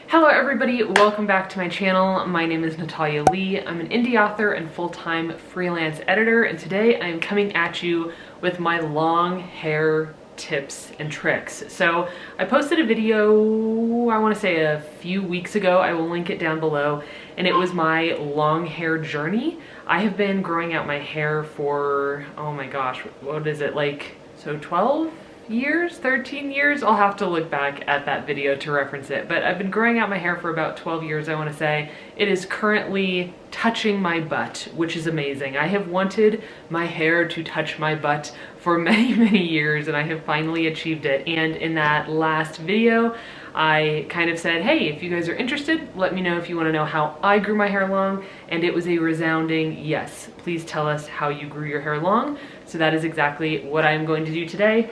Hello everybody, welcome back to my channel. My name is Natalia Leigh. I'm an indie author and full-time freelance editor, and today I'm coming at you with my long hair tips and tricks. So I posted a video, I want to say a few weeks ago. I will link it down below, and it was my long hair journey. I have been growing out my hair for, oh my gosh, what is it, like, so 12 years, 13 years? I'll have to look back at that video to reference it, but I've been growing out my hair for about 12 years, I want to say. It is currently touching my butt, which is amazing. I have wanted my hair to touch my butt for many years, and I have finally achieved it. And in that last video, I kind of said, hey, if you guys are interested, let me know if you want to know how I grew my hair long, and it was a resounding yes. Please tell us how you grew your hair long. So that is exactly what I'm going to do today.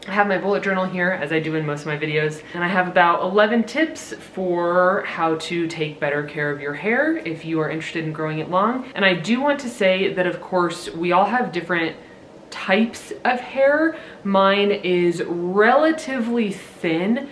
I have my bullet journal here, as I do in most of my videos, and I have about 11 tips for how to take better care of your hair if you are interested in growing it long. And I do want to say that, of course, we all have different types of hair. Mine is relatively thin.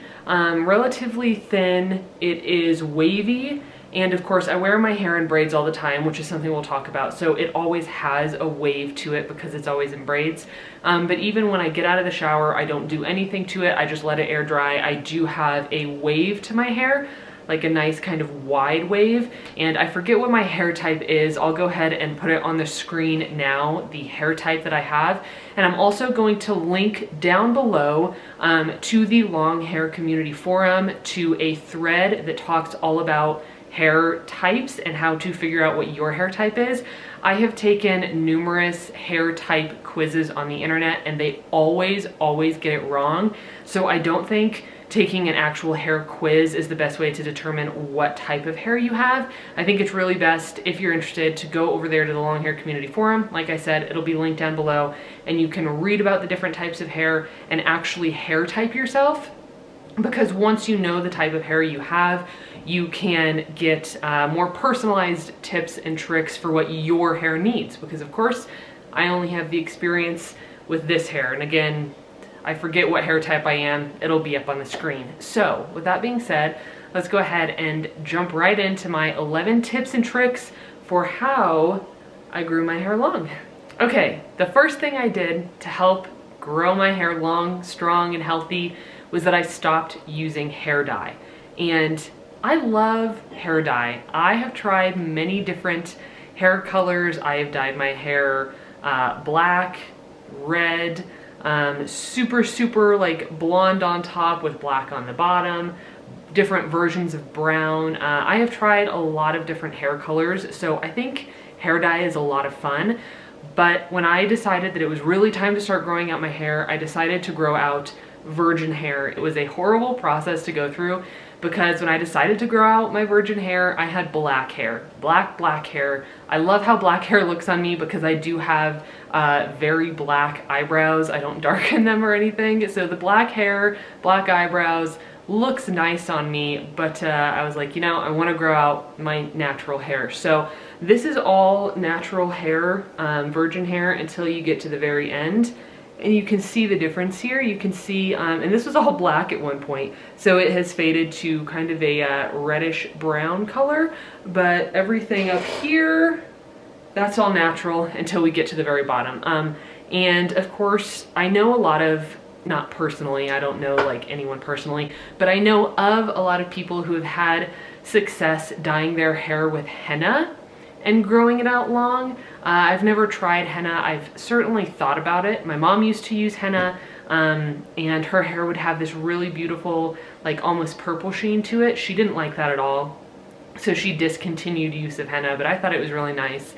It is wavy. And of course, I wear my hair in braids all the time, which is something we'll talk about. So it always has a wave to it because it's always in braids. But even when I get out of the shower, I don't do anything to it. I just let it air dry. I do have a wave to my hair, like a nice kind of wide wave. And I forget what my hair type is. I'll go ahead and put it on the screen now, the hair type that I have. And I'm also going to link down below to the long hair community forum, to a thread that talks all about hair types and how to figure out what your hair type is. I have taken numerous hair type quizzes on the internet, and they always get it wrong. So I don't think taking an actual hair quiz is the best way to determine what type of hair you have. I think it's really best, if you're interested, to go over there to the long hair community forum. Like I said, it'll be linked down below, and you can read about the different types of hair and actually hair type yourself. Because once you know the type of hair you have, you can get more personalized tips and tricks for what your hair needs. Because of course, I only have the experience with this hair. And again, I forget what hair type I am. It'll be up on the screen. So with that being said, let's go ahead and jump right into my 11 tips and tricks for how I grew my hair long. Okay, the first thing I did to help grow my hair long, strong, and healthy was that I stopped using hair dye. And I love hair dye. I have tried many different hair colors. I have dyed my hair black, red, super like blonde on top with black on the bottom, different versions of brown. I have tried a lot of different hair colors, so I think hair dye is a lot of fun. But when I decided that it was really time to start growing out my hair, I decided to grow out virgin hair. It was a horrible process to go through, because when I decided to grow out my virgin hair, I had black hair, black hair. I love how black hair looks on me because I do have very black eyebrows. I don't darken them or anything. So the black hair, black eyebrows looks nice on me, but I was like, you know, I want to grow out my natural hair. So this is all natural hair, virgin hair, until you get to the very end. And you can see the difference here. You can see, and this was all black at one point, so it has faded to kind of a reddish brown color, but everything up here, that's all natural until we get to the very bottom. And of course, I know a lot of, not personally, I don't know like anyone personally, but I know of a lot of people who have had success dyeing their hair with henna and growing it out long. I've never tried henna. I've certainly thought about it. My mom used to use henna, and her hair would have this really beautiful, like almost purple sheen to it. She didn't like that at all, so she discontinued use of henna, but I thought it was really nice.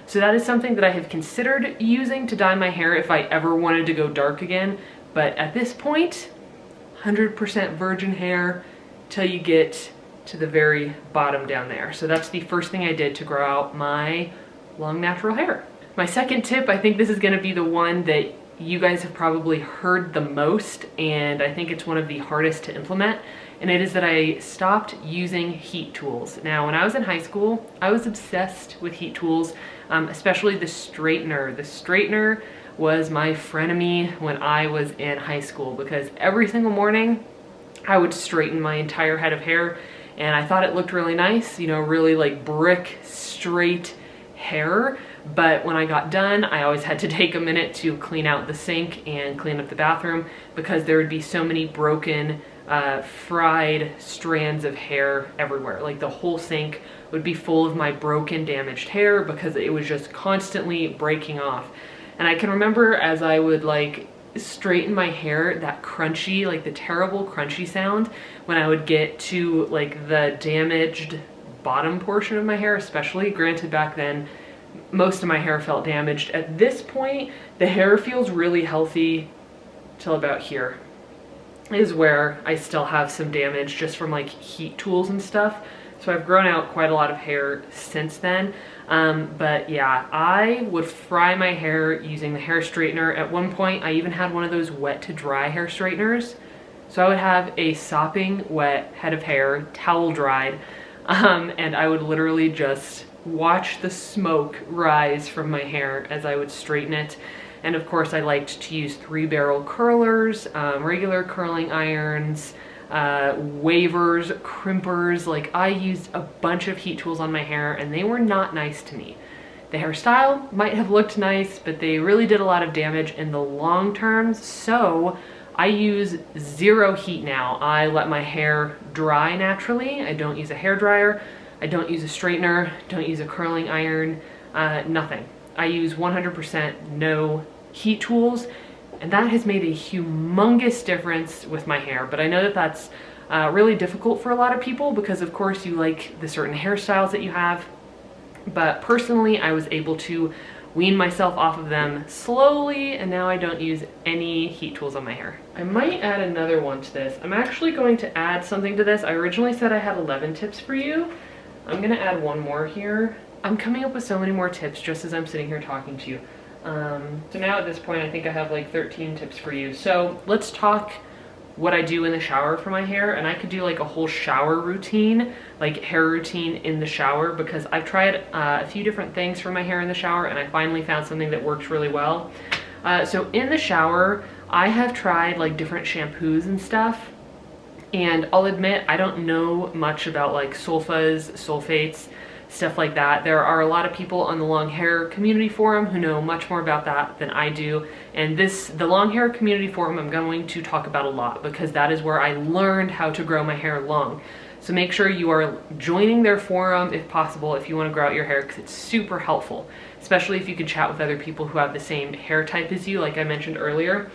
So that is something that I have considered using to dye my hair if I ever wanted to go dark again. But at this point, 100% virgin hair till you get to the very bottom down there. So that's the first thing I did to grow out my long natural hair. My second tip, I think this is going to be the one that you guys have probably heard the most, and I think it's one of the hardest to implement, and it is that I stopped using heat tools. Now, when I was in high school, I was obsessed with heat tools, especially the straightener. The straightener was my frenemy when I was in high school, because every single morning I would straighten my entire head of hair, and I thought it looked really nice, you know, really like brick straight hair. But when I got done, I always had to take a minute to clean out the sink and clean up the bathroom because there would be so many broken, fried strands of hair everywhere. Like the whole sink would be full of my broken, damaged hair because it was just constantly breaking off. And I can remember as I would like straighten my hair, that crunchy, like the terrible crunchy sound when I would get to like the damaged bottom portion of my hair, especially. Granted, back then most of my hair felt damaged. At this point, the hair feels really healthy till about here is where I still have some damage just from like heat tools and stuff. So I've grown out quite a lot of hair since then. But yeah, I would fry my hair using the hair straightener. At one point, I even had one of those wet to dry hair straighteners. So I would have a sopping wet head of hair, towel dried, and I would literally just watch the smoke rise from my hair as I would straighten it. And of course, I liked to use 3-barrel curlers, regular curling irons, wavers, crimpers. Like I used a bunch of heat tools on my hair and they were not nice to me. The hairstyle might have looked nice, but they really did a lot of damage in the long term. So I use 0 heat now. I let my hair dry naturally. I don't use a hair dryer. I don't use a straightener, don't use a curling iron, nothing. I use 100% no heat tools, and that has made a humongous difference with my hair. But I know that that's really difficult for a lot of people because of course you like the certain hairstyles that you have. But personally, I was able to wean myself off of them slowly, and now I don't use any heat tools on my hair. I might add another one to this. I'm actually going to add something to this. I originally said I had 11 tips for you. I'm gonna add one more here. I'm coming up with so many more tips just as I'm sitting here talking to you. So now at this point, I think I have like 13 tips for you. So let's talk what I do in the shower for my hair. And I could do like a whole shower routine, like hair routine in the shower, because I've tried a few different things for my hair in the shower and I finally found something that works really well. So in the shower, I have tried like different shampoos and stuff. And I'll admit, I don't know much about like sulfas, sulfates, stuff like that. There are a lot of people on the long hair community forum who know much more about that than I do. And the long hair community forum I'm going to talk about a lot because that is where I learned how to grow my hair long. So make sure you are joining their forum if possible if you want to grow out your hair, because it's super helpful, especially if you can chat with other people who have the same hair type as you, like I mentioned earlier.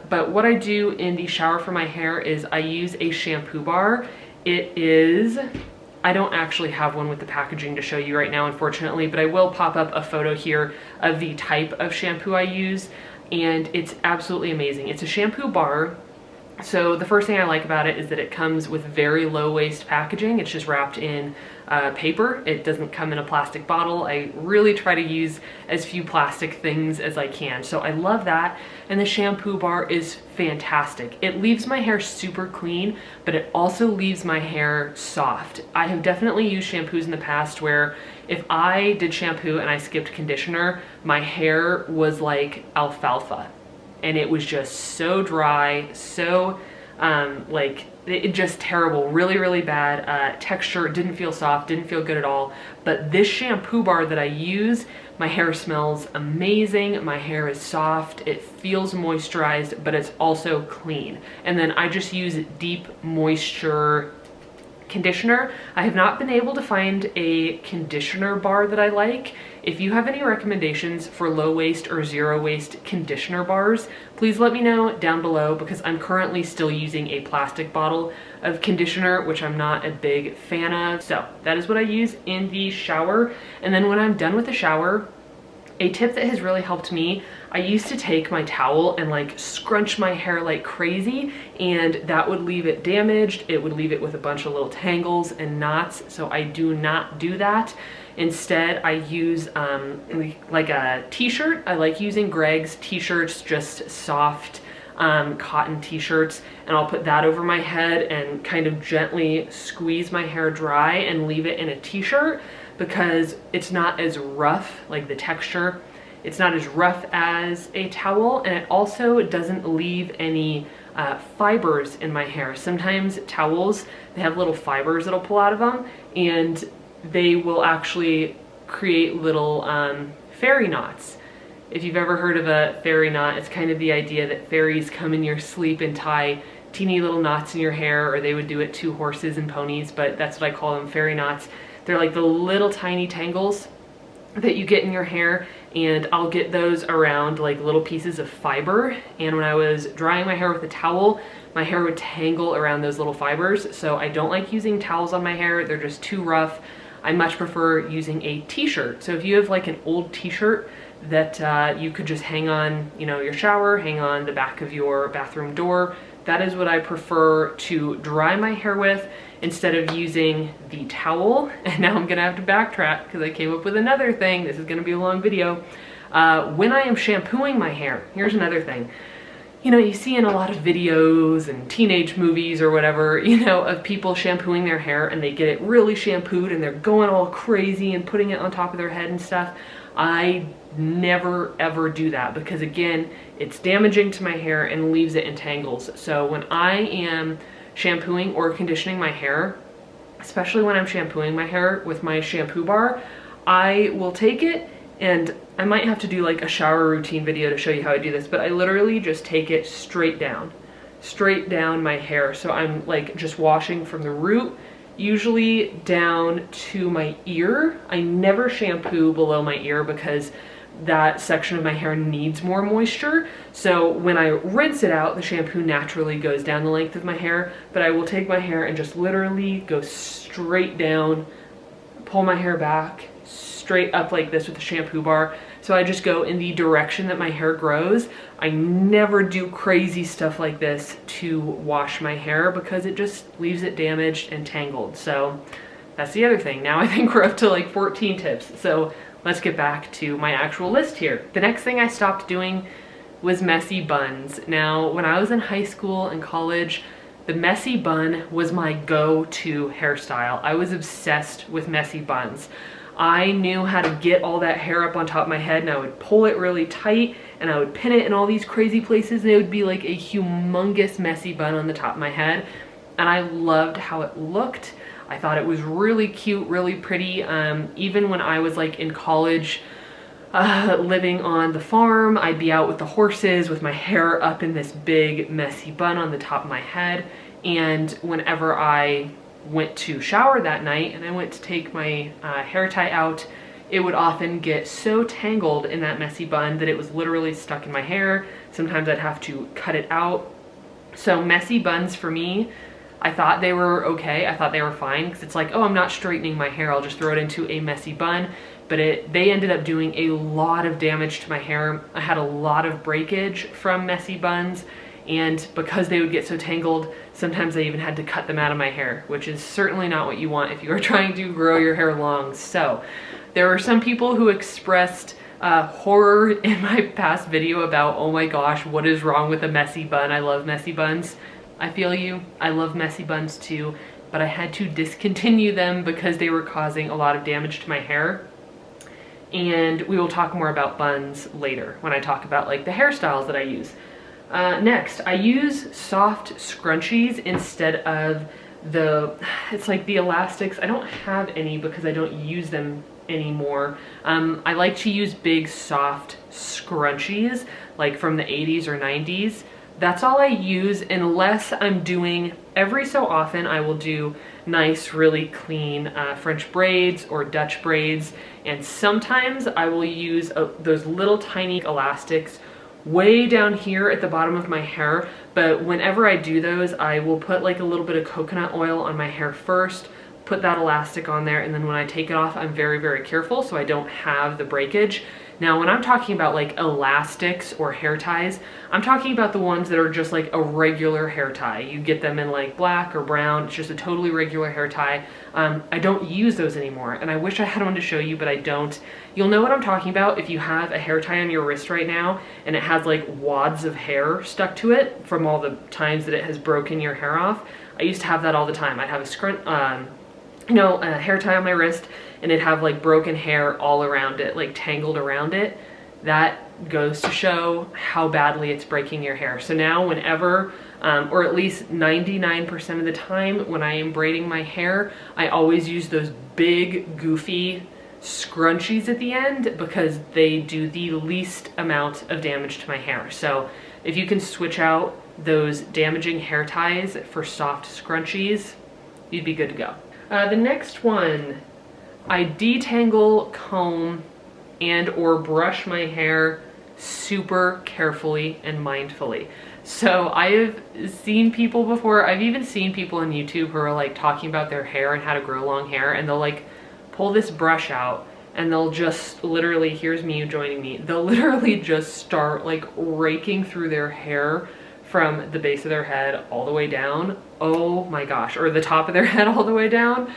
But what I do in the shower for my hair is I use a shampoo bar. I don't actually have one with the packaging to show you right now, unfortunately, but I will pop up a photo here of the type of shampoo I use, and it's absolutely amazing. It's a shampoo bar. So the first thing I like about it is that it comes with very low waste packaging. It's just wrapped in paper. It doesn't come in a plastic bottle. I really try to use as few plastic things as I can. So I love that. And the shampoo bar is fantastic. It leaves my hair super clean, but it also leaves my hair soft. I have definitely used shampoos in the past where if I did shampoo and I skipped conditioner, my hair was like alfalfa. And it was just so dry, so like it just terrible, really, really bad texture. It didn't feel soft, didn't feel good at all. But this shampoo bar that I use, my hair smells amazing. My hair is soft, it feels moisturized, but it's also clean. And then I just use deep moisture conditioner. I have not been able to find a conditioner bar that I like. If you have any recommendations for low waste or zero waste conditioner bars, please let me know down below, because I'm currently still using a plastic bottle of conditioner, which I'm not a big fan of. So that is what I use in the shower. And then when I'm done with the shower, a tip that has really helped me, I used to take my towel and like scrunch my hair like crazy, and that would leave it damaged. It would leave it with a bunch of little tangles and knots. So I do not do that. Instead, I use like a t-shirt. I like using Greg's t-shirts, just soft cotton t-shirts, and I'll put that over my head and kind of gently squeeze my hair dry and leave it in a t-shirt, because it's not as rough, like the texture, it's not as rough as a towel, and it also doesn't leave any fibers in my hair. Sometimes towels, they have little fibers that'll pull out of them, and they will actually create little fairy knots. If you've ever heard of a fairy knot, it's kind of the idea that fairies come in your sleep and tie teeny little knots in your hair, or they would do it to horses and ponies, but that's what I call them, fairy knots. They're like the little tiny tangles that you get in your hair, and I'll get those around like little pieces of fiber. And when I was drying my hair with a towel, my hair would tangle around those little fibers. So I don't like using towels on my hair. They're just too rough. I much prefer using a t-shirt. So if you have like an old t-shirt that you could just hang on, you know, your shower, hang on the back of your bathroom door, that is what I prefer to dry my hair with instead of using the towel. And now I'm gonna have to backtrack because I came up with another thing. This is gonna be a long video. When I am shampooing my hair, here's another thing. You know, you see in a lot of videos and teenage movies or whatever, you know, of people shampooing their hair, and they get it really shampooed and they're going all crazy and putting it on top of their head and stuff. I never ever do that because, again, it's damaging to my hair and leaves it in tangles. So when I am shampooing or conditioning my hair, especially when I'm shampooing my hair with my shampoo bar, I will take it, and I might have to do like a shower routine video to show you how I do this, but I literally just take it straight down my hair. So I'm like just washing from the root, usually down to my ear. I never shampoo below my ear because that section of my hair needs more moisture. So when I rinse it out, the shampoo naturally goes down the length of my hair, but I will take my hair and just literally go straight down, pull my hair back, straight up like this with the shampoo bar. So I just go in the direction that my hair grows. I never do crazy stuff like this to wash my hair because it just leaves it damaged and tangled. So that's the other thing. Now I think we're up to like 14 tips. So let's get back to my actual list here. The next thing I stopped doing was messy buns. Now, when I was in high school and college, the messy bun was my go-to hairstyle. I was obsessed with messy buns. I knew how to get all that hair up on top of my head, and I would pull it really tight and I would pin it in all these crazy places, and it would be like a humongous messy bun on the top of my head. And I loved how it looked. I thought it was really cute, really pretty. Even when I was like in college, living on the farm, I'd be out with the horses with my hair up in this big messy bun on the top of my head. And whenever I went to shower that night and I went to take my hair tie out, it would often get so tangled in that messy bun that it was literally stuck in my hair. Sometimes I'd have to cut it out. So messy buns for me, I thought they were okay. I thought they were fine because it's like, oh, I'm not straightening my hair, I'll just throw it into a messy bun. But they ended up doing a lot of damage to my hair. I had a lot of breakage from messy buns, and because they would get so tangled, sometimes I even had to cut them out of my hair, which is certainly not what you want if you are trying to grow your hair long. So there were some people who expressed horror in my past video about, oh my gosh, what is wrong with a messy bun? I love messy buns. I feel you. I love messy buns too, but I had to discontinue them because they were causing a lot of damage to my hair. And we will talk more about buns later when I talk about like the hairstyles that I use. Next, I use soft scrunchies instead of it's like the elastics. I don't have any because I don't use them anymore. I like to use big soft scrunchies like from the 80s or 90s. That's all I use unless I'm doing, every so often I will do nice, really clean French braids or Dutch braids. And sometimes I will use those little tiny elastics way down here at the bottom of my hair. But whenever I do those, I will put like a little bit of coconut oil on my hair first, put that elastic on there, and then when I take it off, I'm very, very careful so I don't have the breakage. Now, when I'm talking about like elastics or hair ties, I'm talking about the ones that are just like a regular hair tie. You get them in like black or brown. It's just a totally regular hair tie. I don't use those anymore, and I wish I had one to show you, but I don't. You'll know what I'm talking about if you have a hair tie on your wrist right now and it has like wads of hair stuck to it from all the times that it has broken your hair off. I used to have that all the time. I'd have a hair tie on my wrist and it'd have like broken hair all around it, like tangled around it. That goes to show how badly it's breaking your hair. So now whenever or at least 99% of the time when I am braiding my hair, I always use those big, goofy scrunchies at the end because they do the least amount of damage to my hair. So if you can switch out those damaging hair ties for soft scrunchies, you'd be good to go. The next one, I detangle, comb, and or brush my hair super carefully and mindfully. So I have seen people before, I've even seen people on YouTube who are like talking about their hair and how to grow long hair, and they'll like pull this brush out and they'll just literally, here's me joining me, they'll literally just start like raking through their hair from the base of their head all the way down. Oh my gosh, or the top of their head all the way down.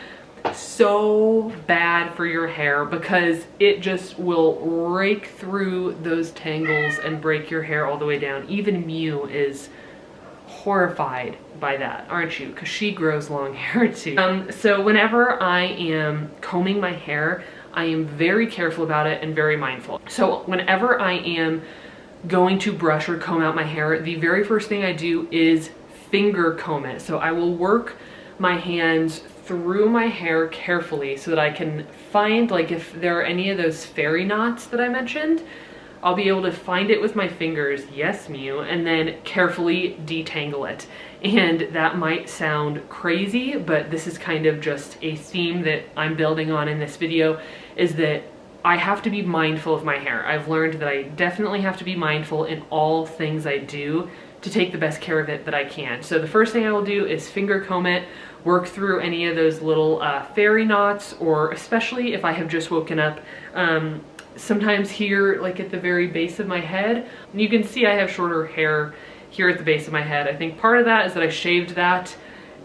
So bad for your hair because it just will rake through those tangles and break your hair all the way down. Even Mew is horrified by that, aren't you? Because she grows long hair too. So whenever I am combing my hair, I am very careful about it and very mindful. So whenever I am going to brush or comb out my hair, the very first thing I do is finger comb it. So I will work my hands through my hair carefully so that I can find, like, if there are any of those fairy knots that I mentioned, I'll be able to find it with my fingers, yes Mew, and then carefully detangle it. And that might sound crazy, but this is kind of just a theme that I'm building on in this video, is that I have to be mindful of my hair. I've learned that I definitely have to be mindful in all things I do to take the best care of it that I can. So the first thing I will do is finger comb it, work through any of those little fairy knots, or especially if I have just woken up, sometimes here, like at the very base of my head, and you can see I have shorter hair here at the base of my head. I think part of that is that I shaved that,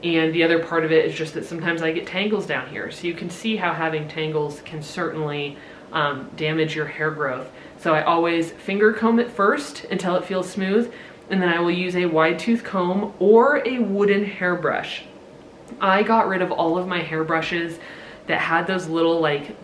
and the other part of it is just that sometimes I get tangles down here. So you can see how having tangles can certainly damage your hair growth. So I always finger comb it first until it feels smooth, and then I will use a wide tooth comb or a wooden hairbrush. I got rid of all of my hairbrushes that had those little, like,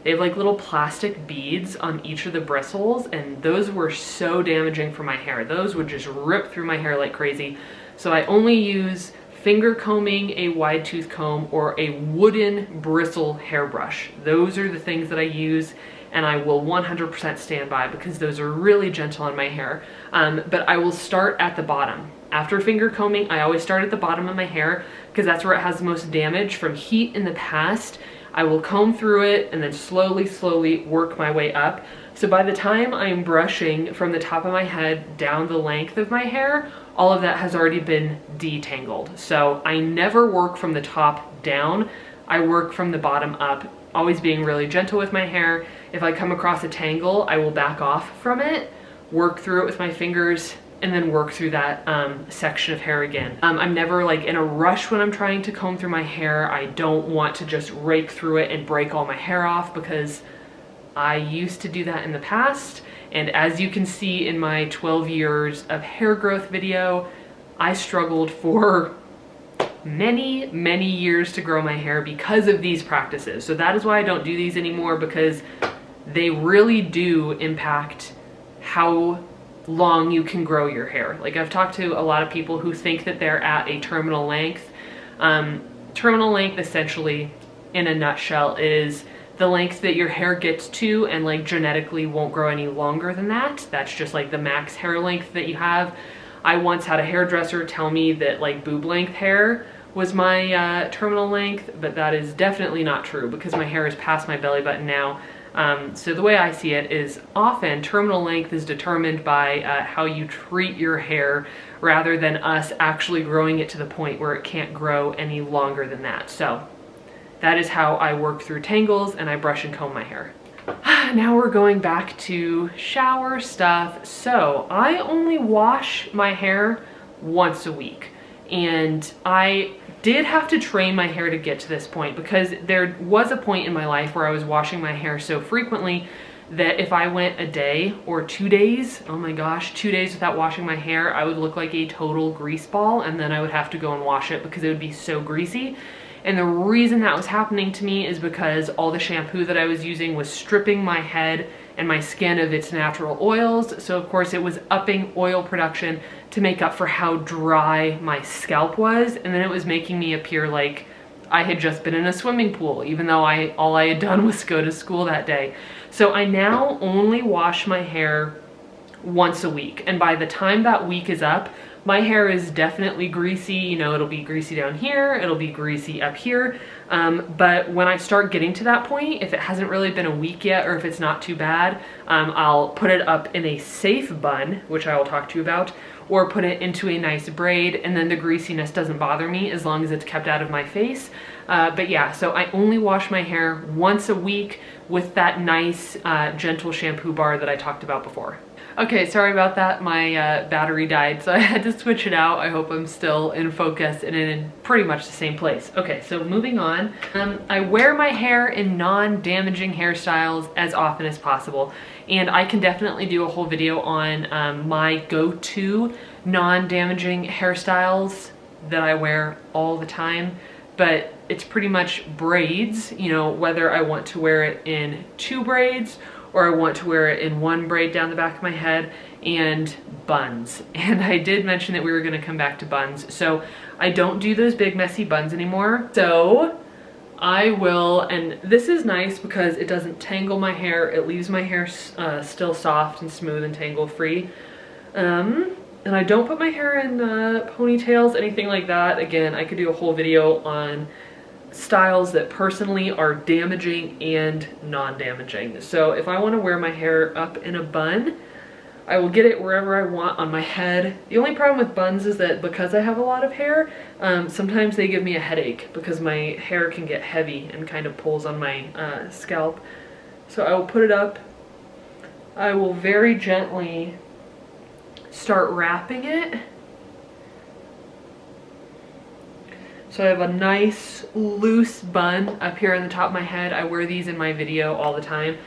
they have like little plastic beads on each of the bristles, and those were so damaging for my hair. Those would just rip through my hair like crazy. So I only use finger combing, a wide tooth comb, or a wooden bristle hairbrush. Those are the things that I use, and I will 100% stand by because those are really gentle on my hair. But I will start at the bottom. After finger combing, I always start at the bottom of my hair because that's where it has the most damage from heat in the past. I will comb through it and then slowly work my way up. So by the time I'm brushing from the top of my head down the length of my hair, all of that has already been detangled. So I never work from the top down. I work from the bottom up, always being really gentle with my hair. If I come across a tangle, I will back off from it, work through it with my fingers, and then work through that section of hair again. I'm never like in a rush when I'm trying to comb through my hair. I don't want to just rake through it and break all my hair off because I used to do that in the past. And as you can see in my 12 years of hair growth video, I struggled for many years to grow my hair because of these practices. So that is why I don't do these anymore, because they really do impact how long you can grow your hair. Like, I've talked to a lot of people who think that they're at a terminal length. Terminal length, essentially, in a nutshell, is the length that your hair gets to and like genetically won't grow any longer than that. That's just like the max hair length that you have. I once had a hairdresser tell me that like boob length hair was my terminal length, but that is definitely not true because my hair is past my belly button now. So the way I see it is often terminal length is determined by how you treat your hair rather than us actually growing it to the point where it can't grow any longer than that. So that is how I work through tangles, and I brush and comb my hair. Now we're going back to shower stuff. So I only wash my hair once a week, and I did have to train my hair to get to this point because there was a point in my life where I was washing my hair so frequently that if I went a day or 2 days, oh my gosh, 2 days without washing my hair, I would look like a total grease ball, and then I would have to go and wash it because it would be so greasy. And the reason that was happening to me is because all the shampoo that I was using was stripping my head and my skin of its natural oils. So of course it was upping oil production to make up for how dry my scalp was. And then it was making me appear like I had just been in a swimming pool, even though all I had done was go to school that day. So I now only wash my hair once a week. And by the time that week is up, my hair is definitely greasy. You know, it'll be greasy down here, it'll be greasy up here. But when I start getting to that point, if it hasn't really been a week yet, or if it's not too bad, I'll put it up in a safe bun, which I will talk to you about, or put it into a nice braid, and then the greasiness doesn't bother me as long as it's kept out of my face. But yeah, so I only wash my hair once a week with that nice, gentle shampoo bar that I talked about before. Okay, sorry about that. My battery died, so I had to switch it out. I hope I'm still in focus and in pretty much the same place. Okay, so moving on. I wear my hair in non-damaging hairstyles as often as possible, and I can definitely do a whole video on my go-to non-damaging hairstyles that I wear all the time, but it's pretty much braids, you know, whether I want to wear it in 2 braids or I want to wear it in 1 braid down the back of my head, and buns. And I did mention that we were gonna come back to buns. So I don't do those big messy buns anymore. So I will, and this is nice because it doesn't tangle my hair. It leaves my hair still soft and smooth and tangle free. And I don't put my hair in ponytails, anything like that. Again, I could do a whole video on styles that personally are damaging and non-damaging. So if I want to wear my hair up in a bun, I will get it wherever I want on my head. The only problem with buns is that because I have a lot of hair, sometimes they give me a headache because my hair can get heavy and kind of pulls on my scalp. So I will put it up. I will very gently start wrapping it. So I have a nice loose bun up here on the top of my head. I wear these in my video all the time.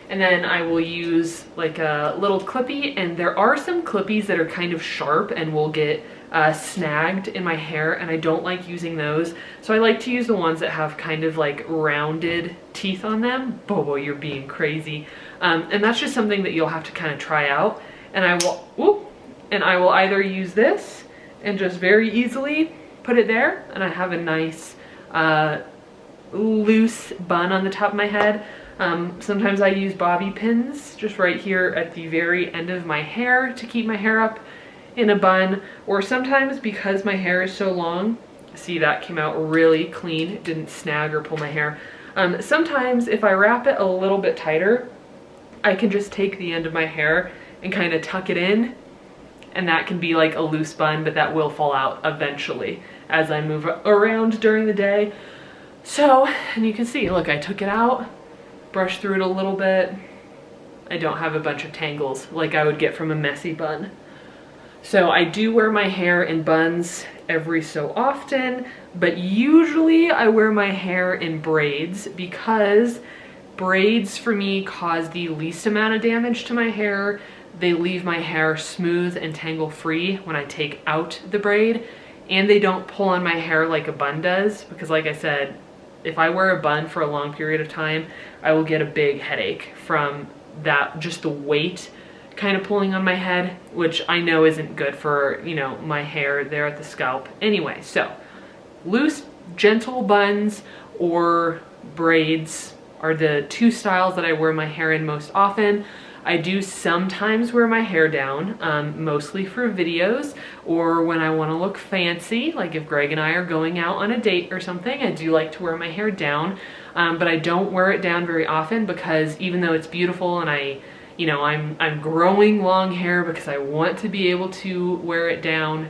And then I will use like a little clippy, and there are some clippies that are kind of sharp and will get snagged in my hair, and I don't like using those. So I like to use the ones that have kind of like rounded teeth on them. Bobo, you're being crazy. And that's just something that you'll have to kind of try out. And I will either use this and just very easily put it there, and I have a nice loose bun on the top of my head. Sometimes I use bobby pins just right here at the very end of my hair to keep my hair up in a bun, or sometimes because my hair is so long, see that came out really clean, it didn't snag or pull my hair. Sometimes if I wrap it a little bit tighter, I can just take the end of my hair and kind of tuck it in, and that can be like a loose bun, but that will fall out eventually as I move around during the day. So, and you can see, look, I took it out, brushed through it a little bit. I don't have a bunch of tangles like I would get from a messy bun. So I do wear my hair in buns every so often, but usually I wear my hair in braids because braids for me cause the least amount of damage to my hair. They leave my hair smooth and tangle free when I take out the braid, and they don't pull on my hair like a bun does, because like I said, if I wear a bun for a long period of time, I will get a big headache from that, just the weight kind of pulling on my head, which I know isn't good for, you know, my hair there at the scalp. Anyway, so loose, gentle buns or braids are the 2 styles that I wear my hair in most often. I do sometimes wear my hair down, mostly for videos or when I want to look fancy, like if Greg and I are going out on a date or something, I do like to wear my hair down, but I don't wear it down very often because even though it's beautiful and I'm growing long hair because I want to be able to wear it down,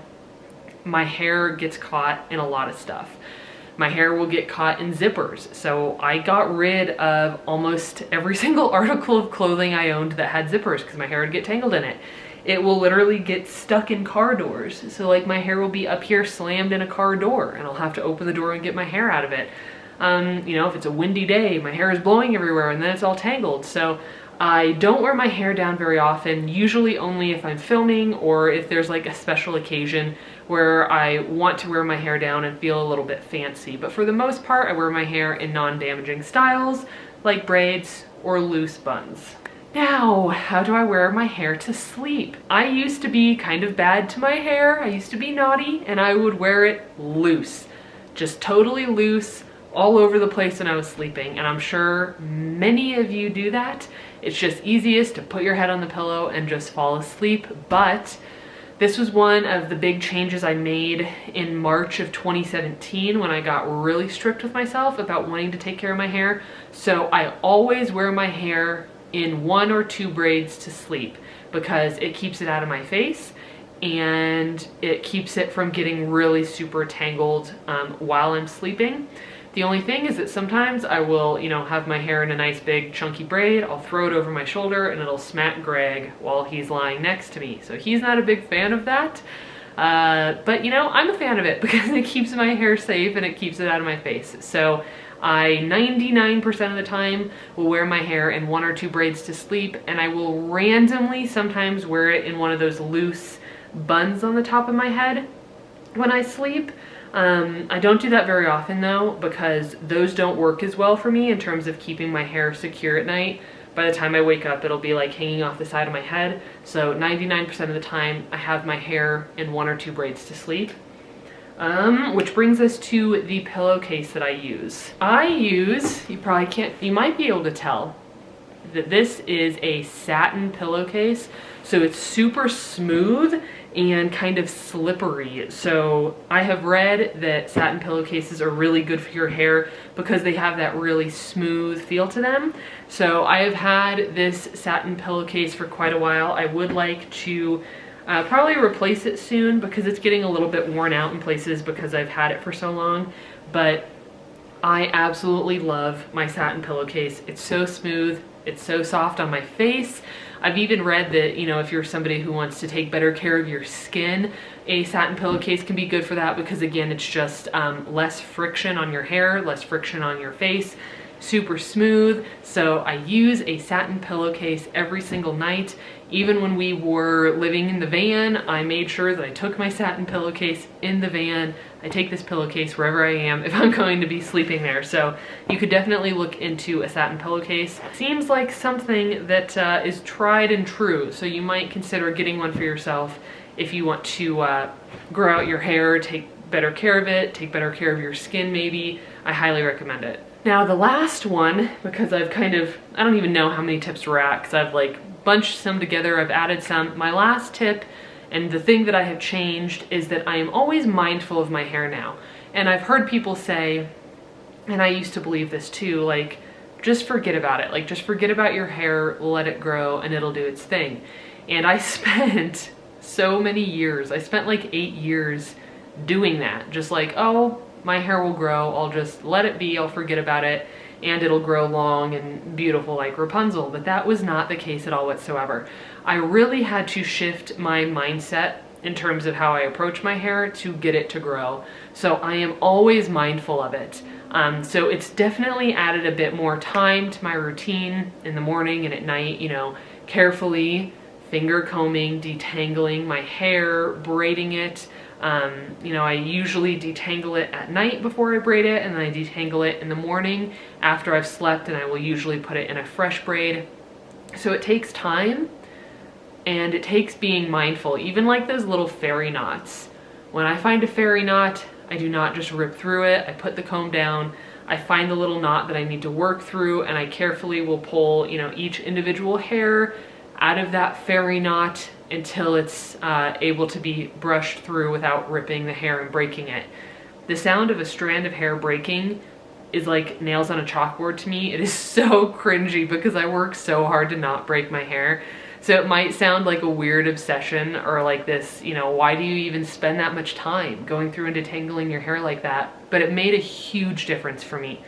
my hair gets caught in a lot of stuff. My hair will get caught in zippers. So I got rid of almost every single article of clothing I owned that had zippers because my hair would get tangled in it. It will literally get stuck in car doors. So like my hair will be up here slammed in a car door and I'll have to open the door and get my hair out of it. You know, if it's a windy day, my hair is blowing everywhere and then it's all tangled. So I don't wear my hair down very often, usually only if I'm filming or if there's like a special occasion where I want to wear my hair down and feel a little bit fancy. But for the most part, I wear my hair in non-damaging styles like braids or loose buns. Now, how do I wear my hair to sleep? I used to be kind of bad to my hair. I used to be naughty, and I would wear it loose. Just totally loose all over the place when I was sleeping, and I'm sure many of you do that. It's just easiest to put your head on the pillow and just fall asleep, but this was one of the big changes I made in March of 2017 when I got really strict with myself about wanting to take care of my hair. So I always wear my hair in 1 or 2 braids to sleep because it keeps it out of my face and it keeps it from getting really super tangled while I'm sleeping. The only thing is that sometimes I will, you know, have my hair in a nice big chunky braid, I'll throw it over my shoulder and it'll smack Greg while he's lying next to me. So he's not a big fan of that. But you know, I'm a fan of it because it keeps my hair safe and it keeps it out of my face. So I 99% of the time will wear my hair in 1 or 2 braids to sleep, and I will randomly sometimes wear it in one of those loose buns on the top of my head when I sleep. I don't do that very often though, because those don't work as well for me in terms of keeping my hair secure at night. By the time I wake up, it'll be like hanging off the side of my head. So 99% of the time I have my hair in 1 or 2 braids to sleep. Which brings us to the pillowcase that I use. You might be able to tell that this is a satin pillowcase. So it's super smooth and kind of slippery. So I have read that satin pillowcases are really good for your hair because they have that really smooth feel to them. So I have had this satin pillowcase for quite a while. I would like to probably replace it soon because it's getting a little bit worn out in places because I've had it for so long. But I absolutely love my satin pillowcase. It's so smooth, it's so soft on my face. I've even read that, you know, if you're somebody who wants to take better care of your skin, a satin pillowcase can be good for that because again, it's just less friction on your hair, less friction on your face, super smooth. So I use a satin pillowcase every single night. Even when we were living in the van, I made sure that I took my satin pillowcase in the van. I take this pillowcase wherever I am if I'm going to be sleeping there. So you could definitely look into a satin pillowcase. Seems like something that is tried and true. So you might consider getting one for yourself if you want to grow out your hair, take better care of it, take better care of your skin maybe. I highly recommend it. Now the last one, because I've I don't even know how many tips we're at because I've like bunched some together, I've added some. My last tip and the thing that I have changed is that I am always mindful of my hair now. And I've heard people say, and I used to believe this too, like, just forget about it. Like, just forget about your hair, let it grow, and it'll do its thing. And I spent so many years, I spent like 8 years doing that. Just like, oh, my hair will grow, I'll just let it be, I'll forget about it, and it'll grow long and beautiful like Rapunzel. But that was not the case at all whatsoever. I really had to shift my mindset in terms of how I approach my hair to get it to grow. So I am always mindful of it. So it's definitely added a bit more time to my routine in the morning and at night, you know, carefully finger combing, detangling my hair, braiding it. You know, I usually detangle it at night before I braid it, and then I detangle it in the morning after I've slept, and I will usually put it in a fresh braid. So it takes time, and it takes being mindful, even like those little fairy knots. When I find a fairy knot, I do not just rip through it. I put the comb down, I find the little knot that I need to work through, and I carefully will pull, you know, each individual hair out of that fairy knot until it's able to be brushed through without ripping the hair and breaking it. The sound of a strand of hair breaking is like nails on a chalkboard to me. It is so cringy because I work so hard to not break my hair. So it might sound like a weird obsession or like this, you know, why do you even spend that much time going through and detangling your hair like that? But it made a huge difference for me.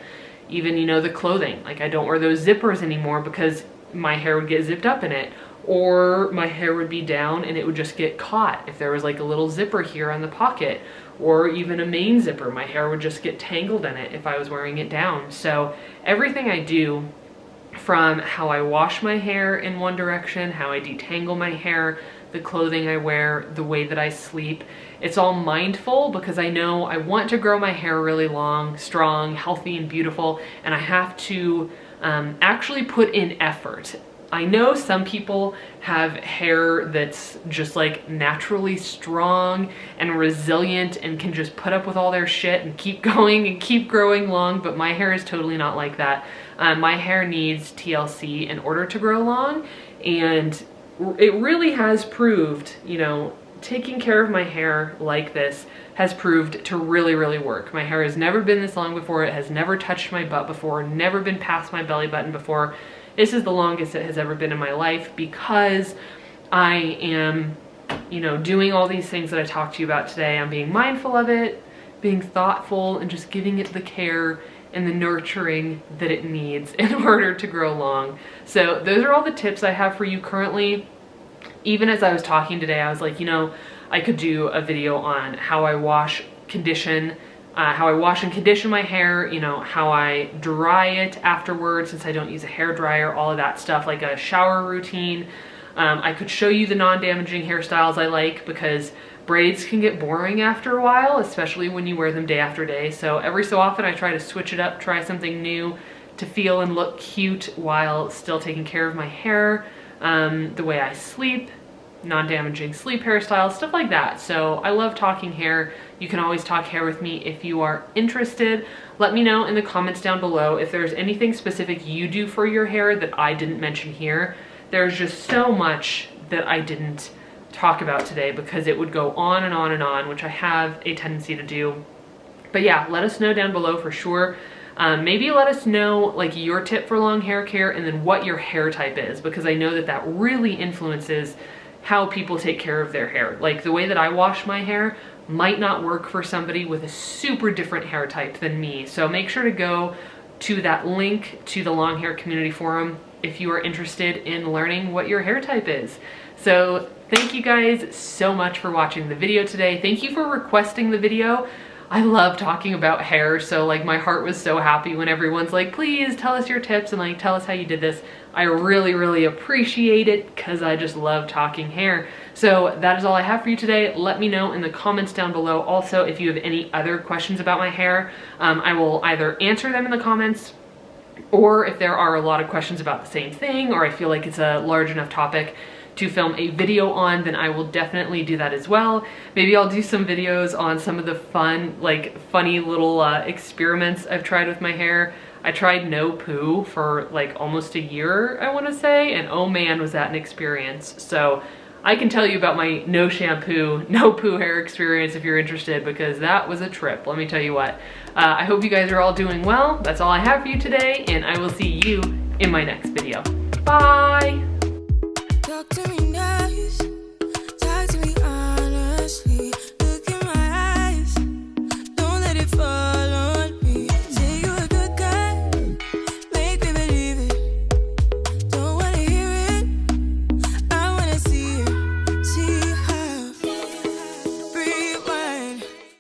Even, you know, the clothing, like I don't wear those zippers anymore because my hair would get zipped up in it, or my hair would be down and it would just get caught if there was like a little zipper here on the pocket, or even a main zipper. My hair would just get tangled in it if I was wearing it down. So everything I do, from how I wash my hair in one direction, how I detangle my hair, the clothing I wear, the way that I sleep, it's all mindful because I know I want to grow my hair really long, strong, healthy, and beautiful, and I have to actually put in effort. I know some people have hair that's just like naturally strong and resilient and can just put up with all their shit and keep going and keep growing long, but my hair is totally not like that. My hair needs TLC in order to grow long, and it really has proved, you know, taking care of my hair like this has proved to really, really work. My hair has never been this long before. It has never touched my butt before, never been past my belly button before. This is the longest it has ever been in my life because I am, you know, doing all these things that I talked to you about today. I'm being mindful of it, being thoughtful, and just giving it the care and the nurturing that it needs in order to grow long. So those are all the tips I have for you currently. Even as I was talking today, I was like, you know, I could do a video on how I wash, condition, how I wash and condition my hair, you know, how I dry it afterwards since I don't use a hair dryer, all of that stuff, like a shower routine. I could show you the non-damaging hairstyles I like, because braids can get boring after a while, especially when you wear them day after day. So every so often I try to switch it up, try something new to feel and look cute while still taking care of my hair. The way I sleep, non-damaging sleep hairstyles, stuff like that. So I love talking hair. You can always talk hair with me if you are interested. Let me know in the comments down below if there's anything specific you do for your hair that I didn't mention here. There's just so much that I didn't talk about today because it would go on and on and on, which I have a tendency to do. But yeah, let us know down below for sure. Maybe let us know like your tip for long hair care and then what your hair type is, because I know that that really influences how people take care of their hair. Like the way that I wash my hair might not work for somebody with a super different hair type than me. So make sure to go to that link to the long hair community forum if you are interested in learning what your hair type is. So thank you guys so much for watching the video today. Thank you for requesting the video. I love talking about hair, so like my heart was so happy when everyone's like, please tell us your tips and like tell us how you did this. I really, really appreciate it because I just love talking hair. So that is all I have for you today. Let me know in the comments down below. Also, if you have any other questions about my hair, I will either answer them in the comments, or if there are a lot of questions about the same thing, or I feel like it's a large enough topic to film a video on, then I will definitely do that as well. Maybe I'll do some videos on some of the fun, like funny little experiments I've tried with my hair. I tried no poo for like almost a year, I wanna say, and oh man, was that an experience. So I can tell you about my no shampoo, no poo hair experience if you're interested, because that was a trip, let me tell you what. I hope you guys are all doing well. That's all I have for you today, and I will see you in my next video. Bye! Talk to me